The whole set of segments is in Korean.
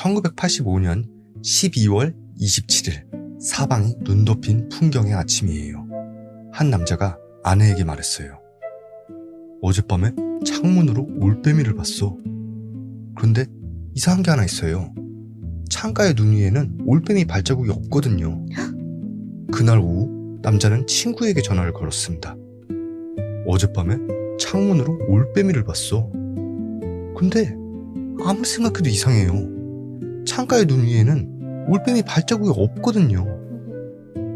1985년 12월 27일 사방이 눈 덮인 풍경의 아침이에요. 한 남자가 아내에게 말했어요. 어젯밤에 창문으로 올빼미를 봤어. 그런데 이상한 게 하나 있어요. 창가의 눈 위에는 올빼미 발자국이 없거든요. 그날 오후 남자는 친구에게 전화를 걸었습니다. 어젯밤에 창문으로 올빼미를 봤어. 근데 아무리 생각해도 이상해요. 창가의 눈 위에는 올빼미 발자국이 없거든요.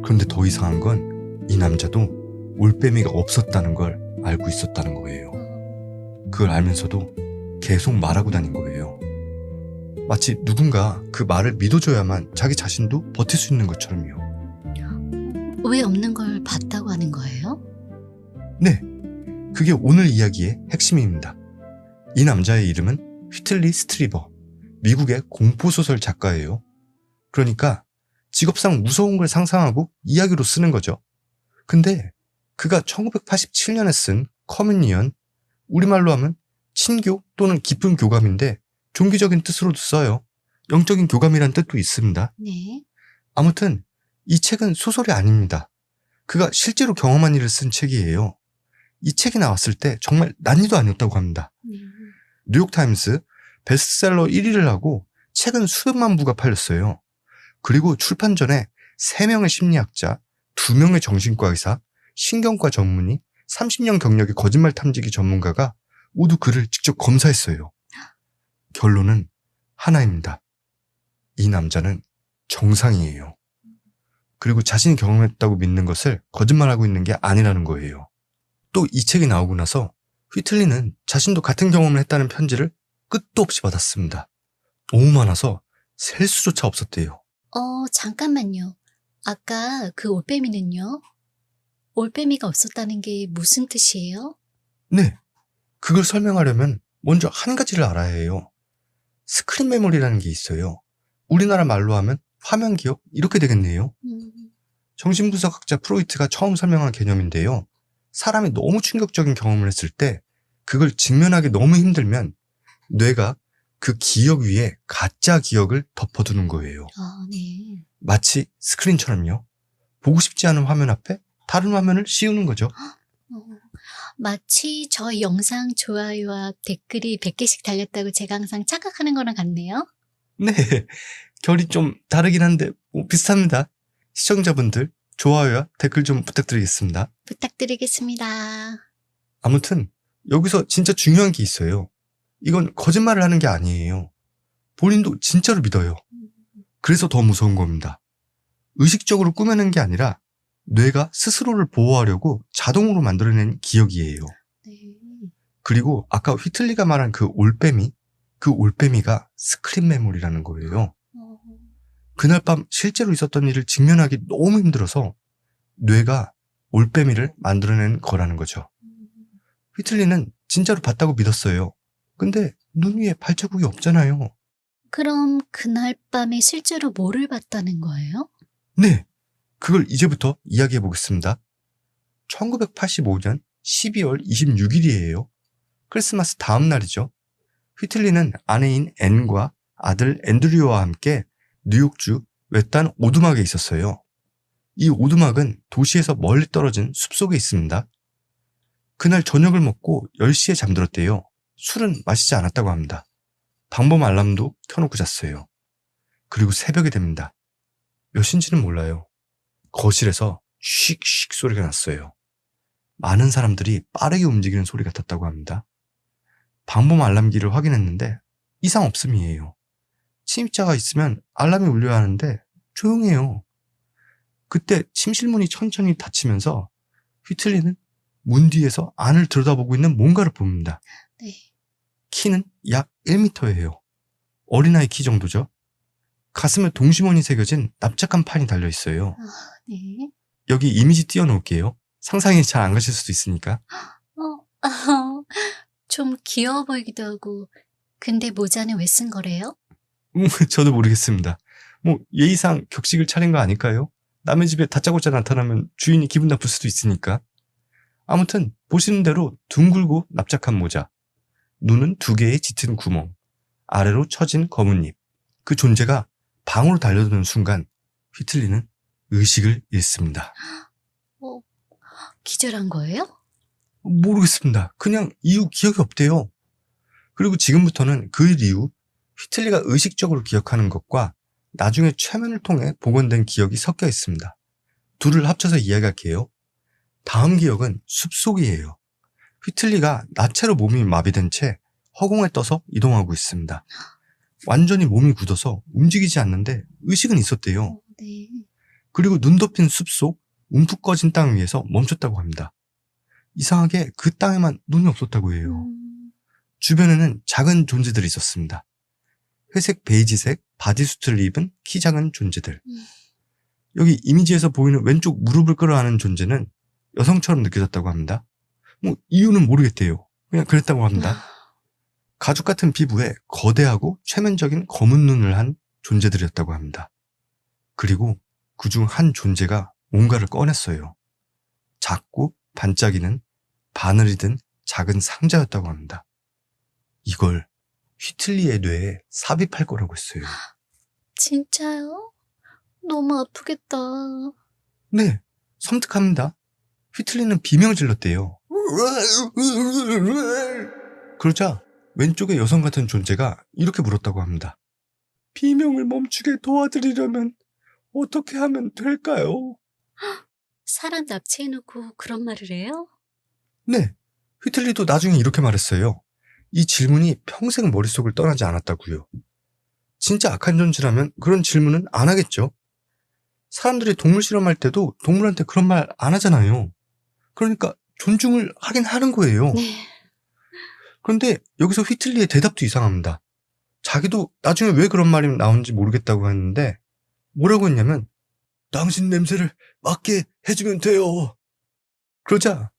그런데 더 이상한 건 이 남자도 올빼미가 없었다는 걸 알고 있었다는 거예요. 그걸 알면서도 계속 말하고 다닌 거예요. 마치 누군가 그 말을 믿어줘야만 자기 자신도 버틸 수 있는 것처럼요. 왜 없는 걸 봤다고 하는 거예요? 네, 그게 오늘 이야기의 핵심입니다. 이 남자의 이름은 휘틀리 스트리버, 미국의 공포소설 작가예요. 그러니까 직업상 무서운 걸 상상하고 이야기로 쓰는 거죠. 근데 그가 1987년에 쓴 커뮤니언, 우리말로 하면 친교 또는 깊은 교감인데 종교적인 뜻으로도 써요. 영적인 교감이란 뜻도 있습니다. 네. 아무튼 이 책은 소설이 아닙니다. 그가 실제로 경험한 일을 쓴 책이에요. 이 책이 나왔을 때 정말 난리도 아니었다고 합니다. 뉴욕타임스 베스트셀러 1위를 하고 책은 수백만 부가 팔렸어요. 그리고 출판 전에 3명의 심리학자, 2명의 정신과 의사, 신경과 전문의, 30년 경력의 거짓말 탐지기 전문가가 모두 그를 직접 검사했어요. 결론은 하나입니다. 이 남자는 정상이에요. 그리고 자신이 경험했다고 믿는 것을 거짓말하고 있는 게 아니라는 거예요. 또 이 책이 나오고 나서 휘틀리는 자신도 같은 경험을 했다는 편지를 끝도 없이 받았습니다. 너무 많아서 셀 수조차 없었대요. 잠깐만요. 아까 그 올빼미는요? 올빼미가 없었다는 게 무슨 뜻이에요? 네, 그걸 설명하려면 먼저 한 가지를 알아야 해요. 스크린 메모리라는 게 있어요. 우리나라 말로 하면 화면 기억 이렇게 되겠네요. 정신분석학자 프로이트가 처음 설명한 개념인데요. 사람이 너무 충격적인 경험을 했을 때 그걸 직면하기 너무 힘들면 뇌가 그 기억 위에 가짜 기억을 덮어두는 거예요. 네. 마치 스크린처럼요. 보고 싶지 않은 화면 앞에 다른 화면을 씌우는 거죠. 마치 저 영상 좋아요와 댓글이 100개씩 달렸다고 제가 항상 착각하는 거랑 같네요. 네, 결이 좀 다르긴 한데 비슷합니다. 시청자분들 좋아요와 댓글 좀 부탁드리겠습니다. 부탁드리겠습니다. 아무튼 여기서 진짜 중요한 게 있어요. 이건 거짓말을 하는 게 아니에요. 본인도 진짜로 믿어요. 그래서 더 무서운 겁니다. 의식적으로 꾸며낸 게 아니라 뇌가 스스로를 보호하려고 자동으로 만들어낸 기억이에요. 네. 그리고 아까 휘틀리가 말한 그 올빼미가 스크린 메모리라는 거예요. 그날 밤 실제로 있었던 일을 직면하기 너무 힘들어서 뇌가 올빼미를 만들어낸 거라는 거죠. 휘틀리는 진짜로 봤다고 믿었어요. 근데 눈 위에 발자국이 없잖아요. 그럼 그날 밤에 실제로 뭐를 봤다는 거예요? 네, 그걸 이제부터 이야기해 보겠습니다. 1985년 12월 26일이에요. 크리스마스 다음 날이죠. 휘틀리는 아내인 앤과 아들 앤드류와 함께 뉴욕주 외딴 오두막에 있었어요. 이 오두막은 도시에서 멀리 떨어진 숲속에 있습니다. 그날 저녁을 먹고 10시에 잠들었대요. 술은 마시지 않았다고 합니다. 방범 알람도 켜놓고 잤어요. 그리고 새벽이 됩니다. 몇인지는 몰라요. 거실에서 슉슉 소리가 났어요. 많은 사람들이 빠르게 움직이는 소리 같았다고 합니다. 방범 알람기를 확인했는데 이상 없음이에요. 침입자가 있으면 알람이 울려야 하는데 조용해요. 그때 침실문이 천천히 닫히면서 휘틀리는 문 뒤에서 안을 들여다보고 있는 뭔가를 봅니다. 네. 키는 약 1m예요. 어린아이 키 정도죠. 가슴에 동심원이 새겨진 납작한 판이 달려있어요. 네. 여기 이미지 띄워놓을게요. 상상이 잘 안 가실 수도 있으니까. 좀 귀여워 보이기도 하고. 근데 모자는 왜 쓴 거래요? 저도 모르겠습니다. 예의상 격식을 차린 거 아닐까요? 남의 집에 다짜고짜 나타나면 주인이 기분 나쁠 수도 있으니까. 아무튼 보시는 대로 둥글고 납작한 모자, 눈은 2개의 짙은 구멍, 아래로 처진 검은 잎, 그 존재가 방으로 달려드는 순간 휘틀리는 의식을 잃습니다. 기절한 거예요? 모르겠습니다. 그냥 이후 기억이 없대요. 그리고 지금부터는 그 일 이후 휘틀리가 의식적으로 기억하는 것과 나중에 최면을 통해 복원된 기억이 섞여 있습니다. 둘을 합쳐서 이야기할게요. 다음 기억은 숲속이에요. 휘틀리가 나체로 몸이 마비된 채 허공에 떠서 이동하고 있습니다. 완전히 몸이 굳어서 움직이지 않는데 의식은 있었대요. 네. 그리고 눈 덮인 숲속 움푹 꺼진 땅 위에서 멈췄다고 합니다. 이상하게 그 땅에만 눈이 없었다고 해요. 주변에는 작은 존재들이 있었습니다. 회색 베이지색 바디수트를 입은 키 작은 존재들. 여기 이미지에서 보이는 왼쪽 무릎을 끌어안은 존재는 여성처럼 느껴졌다고 합니다. 이유는 모르겠대요. 그냥 그랬다고 합니다. 가죽 같은 피부에 거대하고 최면적인 검은 눈을 한 존재들이었다고 합니다. 그리고 그중 한 존재가 뭔가를 꺼냈어요. 작고 반짝이는 바늘이 든 작은 상자였다고 합니다. 이걸 휘틀리의 뇌에 삽입할 거라고 했어요. 진짜요? 너무 아프겠다. 네, 섬뜩합니다. 휘틀리는 비명을 질렀대요. 그러자 왼쪽에 여성 같은 존재가 이렇게 물었다고 합니다. 비명을 멈추게 도와드리려면 어떻게 하면 될까요? 사람 납치해놓고 그런 말을 해요? 네, 휘틀리도 나중에 이렇게 말했어요. 이 질문이 평생 머릿속을 떠나지 않았다고요. 진짜 악한 존재라면 그런 질문은 안 하겠죠. 사람들이 동물 실험할 때도 동물한테 그런 말 안 하잖아요. 그러니까 존중을 하긴 하는 거예요. 네. 그런데 여기서 휘틀리의 대답도 이상합니다. 자기도 나중에 왜 그런 말이 나온지 모르겠다고 했는데 뭐라고 했냐면 당신 냄새를 맡게 해주면 돼요. 그러자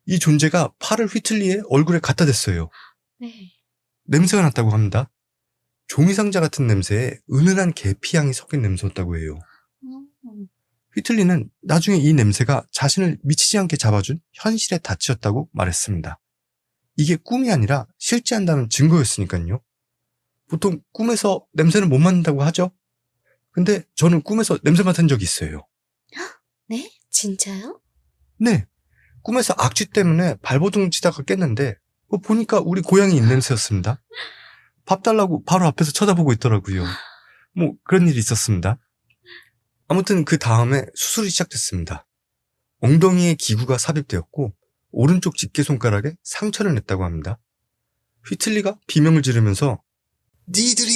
이 존재가 팔을 휘틀리의 얼굴에 갖다 댔어요. 네. 냄새가 났다고 합니다. 종이상자 같은 냄새에 은은한 계피향이 섞인 냄새였다고 해요. 휘틀리는 나중에 이 냄새가 자신을 미치지 않게 잡아준 현실의 닻이었다고 말했습니다. 이게 꿈이 아니라 실제한다는 증거였으니까요. 보통 꿈에서 냄새는 못 맡는다고 하죠? 근데 저는 꿈에서 냄새 맡은 적이 있어요. 네? 진짜요? 네. 꿈에서 악취 때문에 발버둥 치다가 깼는데 보니까 우리 고양이 입냄새였습니다. 밥 달라고 바로 앞에서 쳐다보고 있더라고요. 그런 일이 있었습니다. 아무튼 그 다음에 수술이 시작됐습니다. 엉덩이에 기구가 삽입되었고 오른쪽 집게손가락에 상처를 냈다고 합니다. 휘틀리가 비명을 지르면서 니들이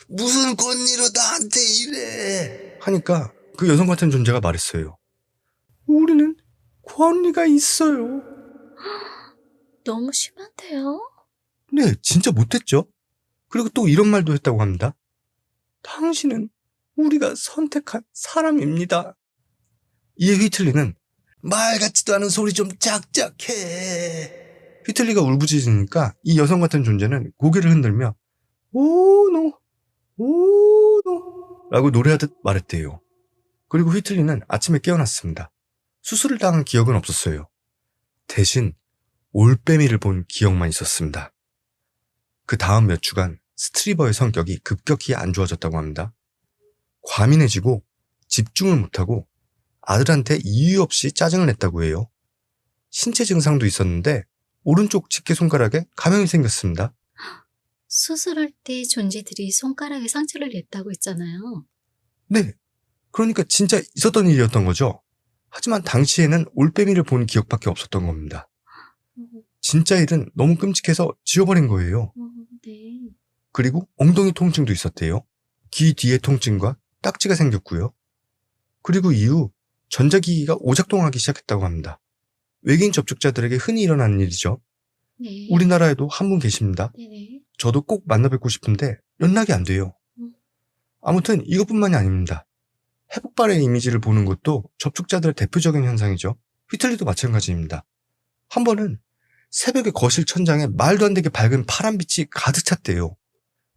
무슨 권리로 나한테 이래 하니까 그 여성 같은 존재가 말했어요. 우리는 권리가 있어요. 너무 심한데요? 네, 진짜 못했죠. 그리고 또 이런 말도 했다고 합니다. 당신은 우리가 선택한 사람입니다. 이에 휘틀리는 말 같지도 않은 소리 좀 작작해. 휘틀리가 울부짖으니까 이 여성 같은 존재는 고개를 흔들며 오노 오노 라고 노래하듯 말했대요. 그리고 휘틀리는 아침에 깨어났습니다. 수술을 당한 기억은 없었어요. 대신 올빼미를 본 기억만 있었습니다. 그 다음 몇 주간 스트리버의 성격이 급격히 안 좋아졌다고 합니다. 과민해지고 집중을 못하고 아들한테 이유 없이 짜증을 냈다고 해요. 신체 증상도 있었는데 오른쪽 집게손가락에 감염이 생겼습니다. 수술할 때 존재들이 손가락에 상처를 냈다고 했잖아요. 네, 그러니까 진짜 있었던 일이었던 거죠. 하지만 당시에는 올빼미를 본 기억밖에 없었던 겁니다. 진짜 일은 너무 끔찍해서 지워버린 거예요. 네. 그리고 엉덩이 통증도 있었대요. 귀 뒤에 통증과 딱지가 생겼고요. 그리고 이후 전자기기가 오작동하기 시작했다고 합니다. 외계인 접촉자들에게 흔히 일어나는 일이죠. 네. 우리나라에도 한 분 계십니다. 네네. 저도 꼭 만나 뵙고 싶은데 연락이 안 돼요. 아무튼 이것뿐만이 아닙니다. 회복발의 이미지를 보는 것도 접촉자들의 대표적인 현상이죠. 휘틀리도 마찬가지입니다. 한 번은 새벽에 거실 천장에 말도 안 되게 밝은 파란빛이 가득 찼대요.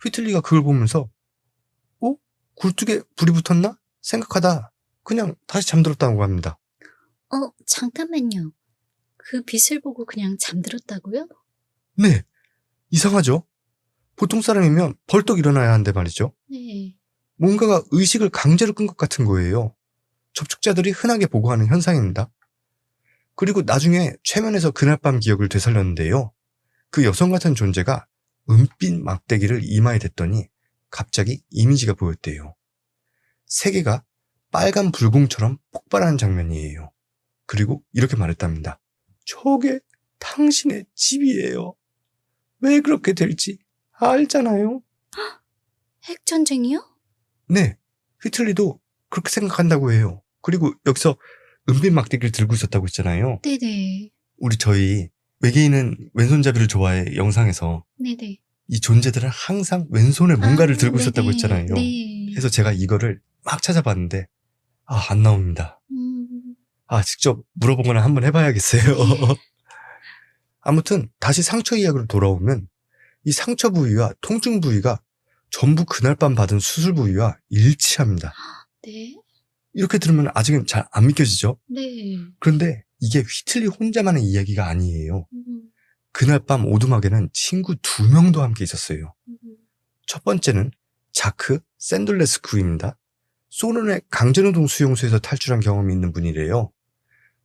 휘틀리가 그걸 보면서 굴뚝에 불이 붙었나? 생각하다 그냥 다시 잠들었다고 합니다. 잠깐만요. 그 빛을 보고 그냥 잠들었다고요? 네, 이상하죠? 보통 사람이면 벌떡 일어나야 하는데 말이죠. 네. 뭔가가 의식을 강제로 끈 것 같은 거예요. 접촉자들이 흔하게 보고하는 현상입니다. 그리고 나중에 최면에서 그날 밤 기억을 되살렸는데요. 그 여성 같은 존재가 은빛 막대기를 이마에 댔더니 갑자기 이미지가 보였대요. 세계가 빨간 불공처럼 폭발하는 장면이에요. 그리고 이렇게 말했답니다. 저게 당신의 집이에요. 왜 그렇게 될지 알잖아요. 핵전쟁이요? 네, 휘틀리도 그렇게 생각한다고 해요. 그리고 여기서 은빛 막대기를 들고 있었다고 했잖아요. 네네. 저희 외계인은 왼손잡이를 좋아해 영상에서 네네. 이 존재들은 항상 왼손에 뭔가를 들고 네네. 있었다고 했잖아요. 네. 그래서 제가 이거를 막 찾아봤는데 안 나옵니다. 직접 물어보거나 한번 해봐야겠어요. 네. 아무튼 다시 상처 이야기로 돌아오면 이 상처 부위와 통증 부위가 전부 그날 밤 받은 수술 부위와 일치합니다. 네. 이렇게 들으면 아직은 잘 안 믿겨지죠? 네. 그런데 이게 휘틀리 혼자만의 이야기가 아니에요. 그날 밤 오두막에는 친구 2명도 함께 있었어요. 첫 번째는 자크 샌들레스쿠입니다. 소련의 강제노동 수용소에서 탈출한 경험이 있는 분이래요.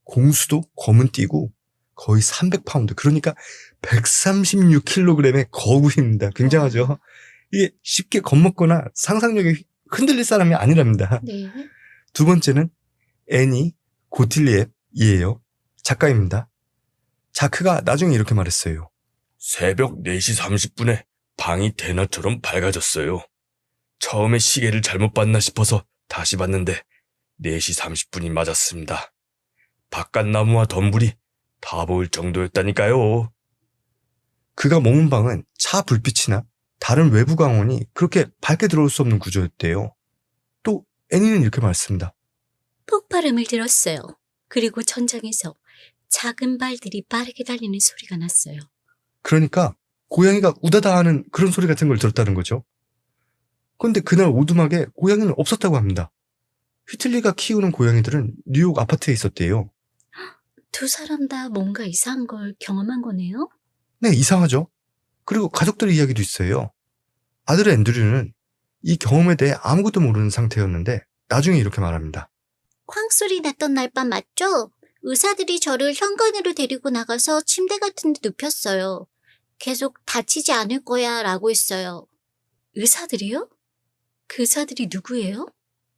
공수도 검은 띠고 거의 300파운드, 그러니까 136kg의 거구입니다. 굉장하죠? 이게 쉽게 겁먹거나 상상력이 흔들릴 사람이 아니랍니다. 네. 두 번째는 애니 고틸리앱이에요. 작가입니다. 자크가 나중에 이렇게 말했어요. 새벽 4시 30분에 방이 대낮처럼 밝아졌어요. 처음에 시계를 잘못 봤나 싶어서 다시 봤는데 4시 30분이 맞았습니다. 바깥 나무와 덤불이 다 보일 정도였다니까요. 그가 머문 방은 차 불빛이나 다른 외부 광원이 그렇게 밝게 들어올 수 없는 구조였대요. 또 애니는 이렇게 말했습니다. 폭발음을 들었어요. 그리고 천장에서 작은 발들이 빠르게 달리는 소리가 났어요. 그러니까 고양이가 우다다 하는 그런 소리 같은 걸 들었다는 거죠. 그런데 그날 오두막에 고양이는 없었다고 합니다. 휘틀리가 키우는 고양이들은 뉴욕 아파트에 있었대요. 두 사람 다 뭔가 이상한 걸 경험한 거네요? 네, 이상하죠. 그리고 가족들의 이야기도 있어요. 아들 앤드류는 이 경험에 대해 아무것도 모르는 상태였는데 나중에 이렇게 말합니다. 쾅소리 났던 날 밤 맞죠? 의사들이 저를 현관으로 데리고 나가서 침대 같은 데 눕혔어요. 계속 다치지 않을 거야 라고 했어요. 의사들이요? 그 의사들이 누구예요?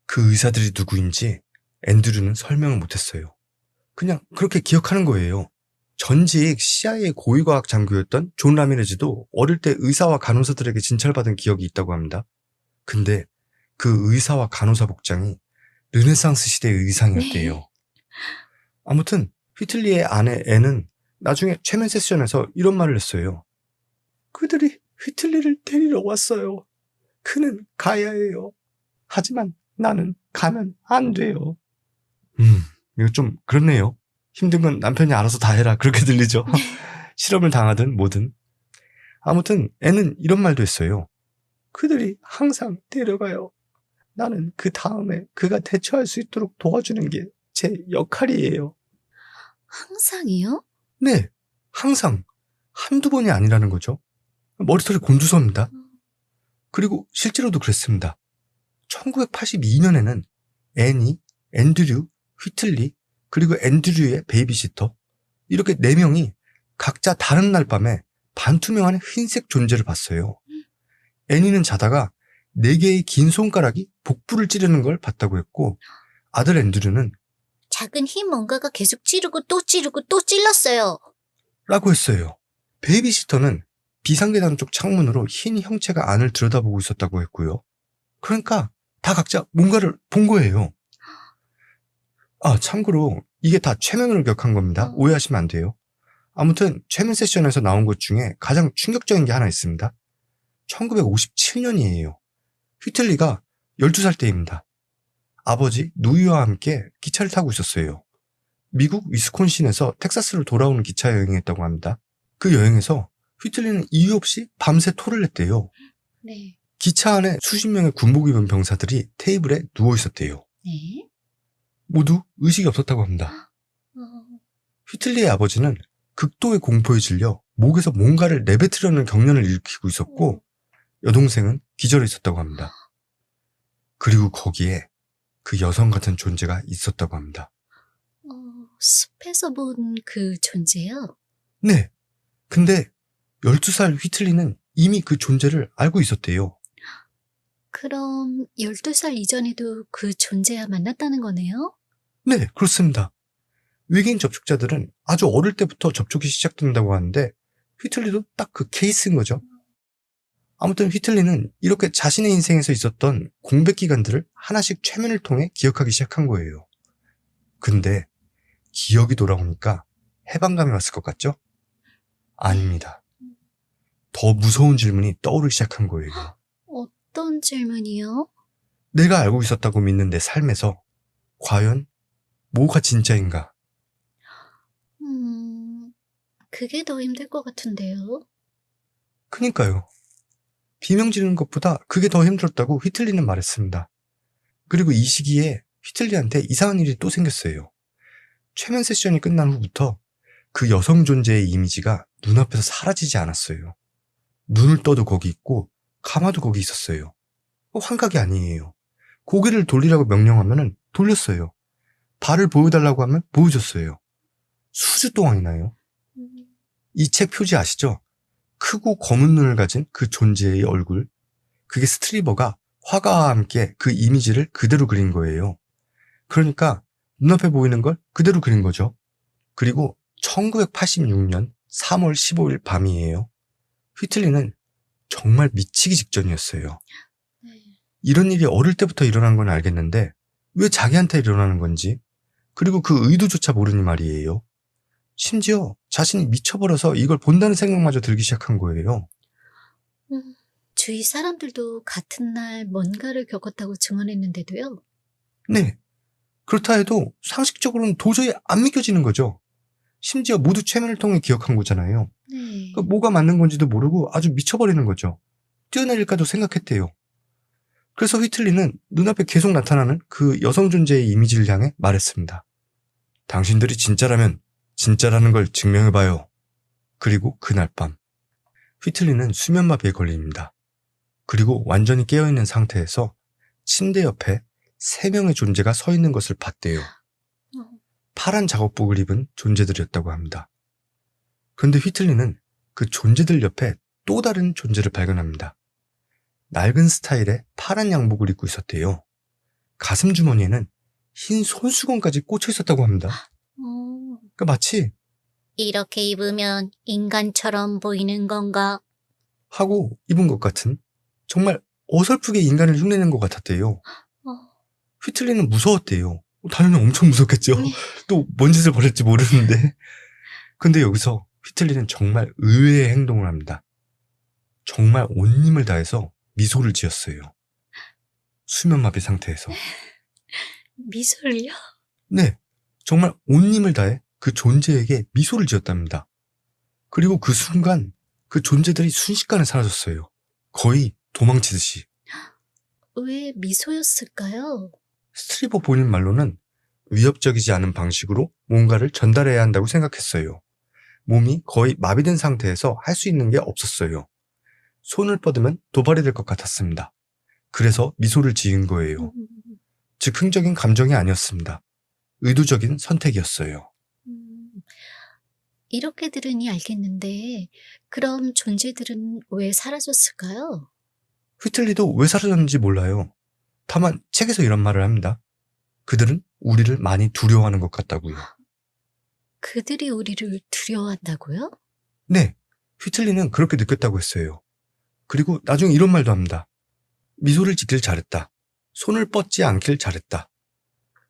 그 의사들이 누구인지 앤드류는 설명을 못했어요. 그냥 그렇게 기억하는 거예요. 전직 CIA 고위과학 장교였던 존 라미레즈도 어릴 때 의사와 간호사들에게 진찰받은 기억이 있다고 합니다. 근데 그 의사와 간호사 복장이 르네상스 시대의 의상이었대요. 네. 아무튼 휘틀리의 아내 앤은 나중에 최면 세션에서 이런 말을 했어요. 그들이 휘틀리를 데리러 왔어요. 그는 가야 해요. 하지만 나는 가면 안 돼요. 이거 좀 그렇네요. 힘든 건 남편이 알아서 다 해라, 그렇게 들리죠. 실험을 당하든 뭐든. 아무튼 앤은 이런 말도 했어요. 그들이 항상 데려가요. 나는 그 다음에 그가 대처할 수 있도록 도와주는 게 제 역할이에요. 항상이요? 네, 항상. 한두 번이 아니라는 거죠. 머리털이 곤두섭니다. 그리고 실제로도 그랬습니다. 1982년에는 애니, 앤드류, 휘틀리, 그리고 앤드류의 베이비시터, 이렇게 4명이 각자 다른 날 밤에 반투명한 흰색 존재를 봤어요. 애니는 자다가 4개의 긴 손가락이 복부를 찌르는 걸 봤다고 했고, 아들 앤드류는 작은 흰 뭔가가 계속 찌르고 또 찌르고 또 찔렀어요. 라고 했어요. 베이비시터는 비상계단 쪽 창문으로 흰 형체가 안을 들여다보고 있었다고 했고요. 그러니까 다 각자 뭔가를 본 거예요. 참고로 이게 다 최면으로 기억한 겁니다. 오해하시면 안 돼요. 아무튼 최면 세션에서 나온 것 중에 가장 충격적인 게 하나 있습니다. 1957년이에요. 휘틀리가 12살 때입니다. 아버지 누이와 함께 기차를 타고 있었어요. 미국 위스콘신에서 텍사스로 돌아오는 기차 여행을 했다고 합니다. 그 여행에서 휘틀리는 이유 없이 밤새 토를 냈대요. 네. 기차 안에 수십 명의 군복 입은 병사들이 테이블에 누워 있었대요. 네. 모두 의식이 없었다고 합니다. 휘틀리의 아버지는 극도의 공포에 질려 목에서 뭔가를 내뱉으려는 경련을 일으키고 있었고, 여동생은 기절해 있었다고 합니다. 그리고 거기에 그 여성 같은 존재가 있었다고 합니다. 숲에서 본 그 존재요? 네. 근데 12살 휘틀리는 이미 그 존재를 알고 있었대요. 그럼 12살 이전에도 그 존재와 만났다는 거네요? 네, 그렇습니다. 외계인 접촉자들은 아주 어릴 때부터 접촉이 시작된다고 하는데 휘틀리도 딱 그 케이스인 거죠. 아무튼 휘틀리는 이렇게 자신의 인생에서 있었던 공백 기간들을 하나씩 최면을 통해 기억하기 시작한 거예요. 근데 기억이 돌아오니까 해방감이 왔을 것 같죠? 아닙니다. 더 무서운 질문이 떠오르기 시작한 거예요. 어떤 질문이요? 내가 알고 있었다고 믿는 내 삶에서 과연 뭐가 진짜인가? 그게 더 힘들 것 같은데요. 그니까요. 비명 지르는 것보다 그게 더 힘들었다고 휘틀리는 말했습니다. 그리고 이 시기에 휘틀리한테 이상한 일이 또 생겼어요. 최면 세션이 끝난 후부터 그 여성 존재의 이미지가 눈앞에서 사라지지 않았어요. 눈을 떠도 거기 있고 감아도 거기 있었어요. 환각이 아니에요. 고개를 돌리라고 명령하면 돌렸어요. 발을 보여달라고 하면 보여줬어요. 수주 동안이나요. 이 책 표지 아시죠? 크고 검은 눈을 가진 그 존재의 얼굴. 그게 스트리버가 화가와 함께 그 이미지를 그대로 그린 거예요. 그러니까 눈앞에 보이는 걸 그대로 그린 거죠. 그리고 1986년 3월 15일 밤이에요. 휘틀리는 정말 미치기 직전이었어요. 이런 일이 어릴 때부터 일어난 건 알겠는데 왜 자기한테 일어나는 건지, 그리고 그 의도조차 모르니 말이에요. 심지어 자신이 미쳐버려서 이걸 본다는 생각마저 들기 시작한 거예요. 주위 사람들도 같은 날 뭔가를 겪었다고 증언했는데도요? 네. 그렇다 해도 상식적으로는 도저히 안 믿겨지는 거죠. 심지어 모두 최면을 통해 기억한 거잖아요. 네. 뭐가 맞는 건지도 모르고 아주 미쳐버리는 거죠. 뛰어내릴까도 생각했대요. 그래서 휘틀리는 눈앞에 계속 나타나는 그 여성 존재의 이미지를 향해 말했습니다. 당신들이 진짜라면 진짜라는 걸 증명해봐요. 그리고 그날 밤 휘틀리는 수면마비에 걸립니다. 그리고 완전히 깨어있는 상태에서 침대 옆에 3명의 존재가 서 있는 것을 봤대요. 파란 작업복을 입은 존재들이었다고 합니다. 그런데 휘틀리는 그 존재들 옆에 또 다른 존재를 발견합니다. 낡은 스타일의 파란 양복을 입고 있었대요. 가슴 주머니에는 흰 손수건까지 꽂혀 있었다고 합니다. 그러니까 마치 이렇게 입으면 인간처럼 보이는 건가? 하고 입은 것 같은, 정말 어설프게 인간을 흉내낸 것 같았대요. 휘틀리는 무서웠대요. 당연히 엄청 무섭겠죠. 또 뭔 짓을 벌일지 모르는데. 근데 여기서 휘틀리는 정말 의외의 행동을 합니다. 정말 온 힘을 다해서 미소를 지었어요. 수면마비 상태에서. 미소를요? 네, 정말 온 힘을 다해 그 존재에게 미소를 지었답니다. 그리고 그 순간 그 존재들이 순식간에 사라졌어요. 거의 도망치듯이. 왜 미소였을까요? 스트리버 본인 말로는 위협적이지 않은 방식으로 뭔가를 전달해야 한다고 생각했어요. 몸이 거의 마비된 상태에서 할 수 있는 게 없었어요. 손을 뻗으면 도발이 될 것 같았습니다. 그래서 미소를 지은 거예요. 즉흥적인 감정이 아니었습니다. 의도적인 선택이었어요. 이렇게 들으니 알겠는데 그럼 존재들은 왜 사라졌을까요? 휘틀리도 왜 사라졌는지 몰라요. 다만 책에서 이런 말을 합니다. 그들은 우리를 많이 두려워하는 것 같다고요. 그들이 우리를 두려워한다고요? 네, 휘틀리는 그렇게 느꼈다고 했어요. 그리고 나중에 이런 말도 합니다. 미소를 짓길 잘했다. 손을 뻗지 않길 잘했다.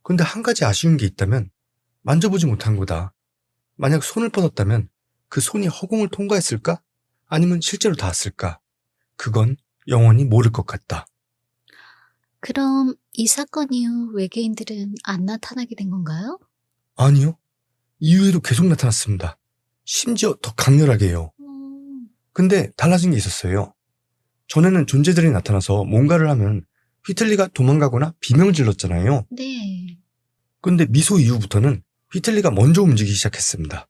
근데 한 가지 아쉬운 게 있다면 만져보지 못한 거다. 만약 손을 뻗었다면 그 손이 허공을 통과했을까? 아니면 실제로 닿았을까? 그건 영원히 모를 것 같다. 그럼 이 사건 이후 외계인들은 안 나타나게 된 건가요? 아니요. 이후에도 계속 나타났습니다. 심지어 더 강렬하게요. 근데 달라진 게 있었어요. 전에는 존재들이 나타나서 뭔가를 하면 휘틀리가 도망가거나 비명을 질렀잖아요. 네. 근데 미소 이후부터는 휘틀리가 먼저 움직이기 시작했습니다.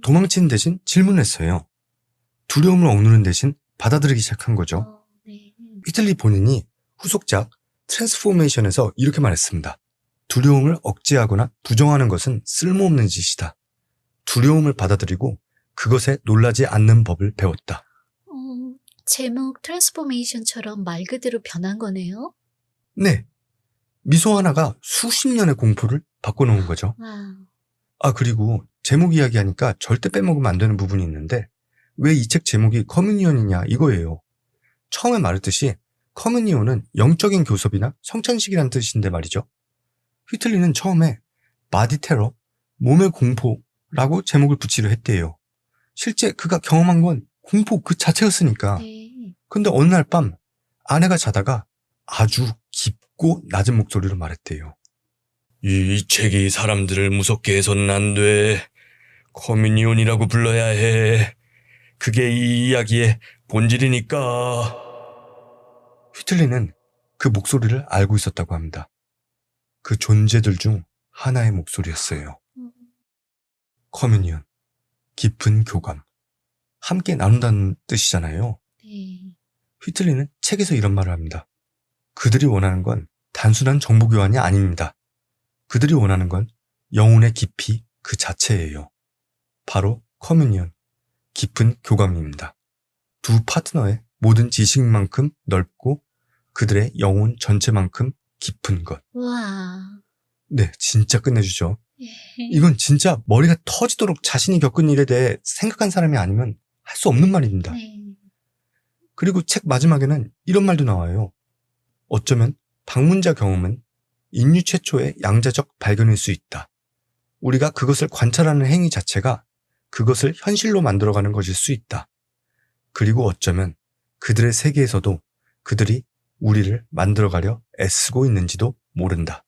도망치는 대신 질문했어요. 두려움을 억누르는 대신 받아들이기 시작한 거죠. 네. 휘틀리 본인이 후속작 트랜스포메이션에서 이렇게 말했습니다. 두려움을 억제하거나 부정하는 것은 쓸모없는 짓이다. 두려움을 받아들이고 그것에 놀라지 않는 법을 배웠다. 제목 트랜스포메이션처럼 말 그대로 변한 거네요. 네. 미소 하나가 수십 년의 공포를 바꿔놓은 거죠. 와, 그리고 제목 이야기하니까 절대 빼먹으면 안 되는 부분이 있는데 왜 이 책 제목이 커뮤니언이냐 이거예요. 처음에 말했듯이 커뮤니언은 영적인 교섭이나 성찬식이란 뜻인데 말이죠. 휘틀리는 처음에 바디 테러, 몸의 공포라고 제목을 붙이려 했대요. 실제 그가 경험한 건 공포 그 자체였으니까. 네. 근데 어느 날 밤 아내가 자다가 아주 깊고 낮은 목소리로 말했대요. 이 책이 사람들을 무섭게 해서는 안 돼. 커뮤니온이라고 불러야 해. 그게 이 이야기의 본질이니까. 휘틀리는 그 목소리를 알고 있었다고 합니다. 그 존재들 중 하나의 목소리였어요. 커뮤니온, 깊은 교감. 함께 나눈다는 뜻이잖아요. 네. 휘틀리는 책에서 이런 말을 합니다. 그들이 원하는 건 단순한 정보 교환이 아닙니다. 그들이 원하는 건 영혼의 깊이 그 자체예요. 바로 커뮤니언, 깊은 교감입니다. 두 파트너의 모든 지식만큼 넓고 그들의 영혼 전체만큼 깊은 것. 와. 네, 진짜 끝내주죠. 예. 이건 진짜 머리가 터지도록 자신이 겪은 일에 대해 생각한 사람이 아니면 할 수 없는 말입니다. 네. 그리고 책 마지막에는 이런 말도 나와요. 어쩌면 방문자 경험은 인류 최초의 양자적 발견일 수 있다. 우리가 그것을 관찰하는 행위 자체가 그것을 현실로 만들어가는 것일 수 있다. 그리고 어쩌면 그들의 세계에서도 그들이 우리를 만들어가려 애쓰고 있는지도 모른다.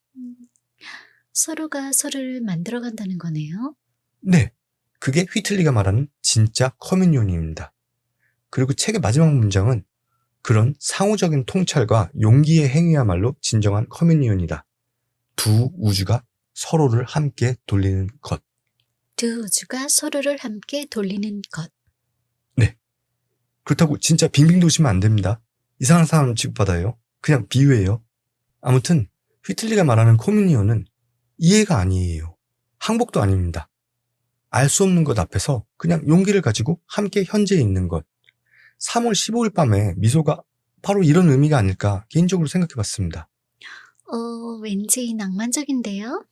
서로가 서로를 만들어간다는 거네요. 네, 그게 휘틀리가 말하는 진짜 커뮤니온입니다. 그리고 책의 마지막 문장은 그런 상호적인 통찰과 용기의 행위야말로 진정한 커뮤니온이다. 두 우주가 서로를 함께 돌리는 것. 두 우주가 서로를 함께 돌리는 것. 네. 그렇다고 진짜 빙빙 도시면 안 됩니다. 이상한 사람 취급받아요. 그냥 비유예요. 아무튼 휘틀리가 말하는 커뮤니온은 이해가 아니에요. 항복도 아닙니다. 알 수 없는 것 앞에서 그냥 용기를 가지고 함께 현재에 있는 것. 3월 15일 밤에 미소가 바로 이런 의미가 아닐까 개인적으로 생각해봤습니다. 왠지 낭만적인데요?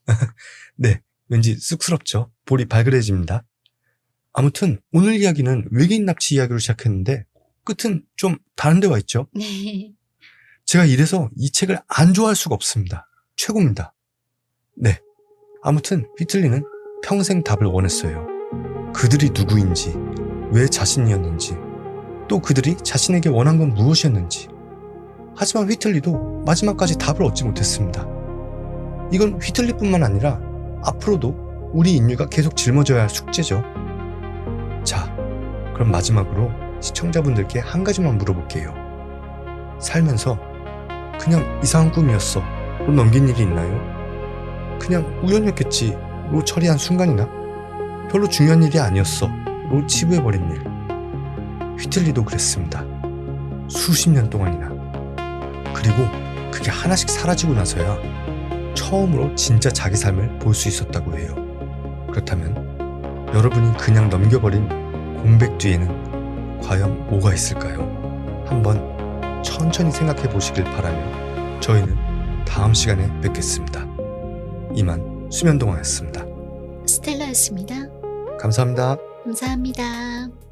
네, 왠지 쑥스럽죠. 볼이 발그레집니다. 아무튼 오늘 이야기는 외계인 납치 이야기로 시작했는데 끝은 좀 다른 데 와 있죠. 네. 제가 이래서 이 책을 안 좋아할 수가 없습니다. 최고입니다. 네, 아무튼 휘틀리는 평생 답을 원했어요. 그들이 누구인지, 왜 자신이었는지, 또 그들이 자신에게 원한 건 무엇이었는지. 하지만 휘틀리도 마지막까지 답을 얻지 못했습니다. 이건 휘틀리뿐만 아니라 앞으로도 우리 인류가 계속 짊어져야 할 숙제죠. 자, 그럼 마지막으로 시청자분들께 한 가지만 물어볼게요. 살면서 그냥 이상한 꿈이었어 로 넘긴 일이 있나요? 그냥 우연이었겠지 로 처리한 순간이나 별로 중요한 일이 아니었어 로 치부해버린 일. 휘틀리도 그랬습니다. 수십 년 동안이나. 그리고 그게 하나씩 사라지고 나서야 처음으로 진짜 자기 삶을 볼 수 있었다고 해요. 그렇다면 여러분이 그냥 넘겨버린 공백 뒤에는 과연 뭐가 있을까요? 한번 천천히 생각해 보시길 바라며 저희는 다음 시간에 뵙겠습니다. 이만 수면동화였습니다. 스텔라였습니다. 감사합니다. 감사합니다.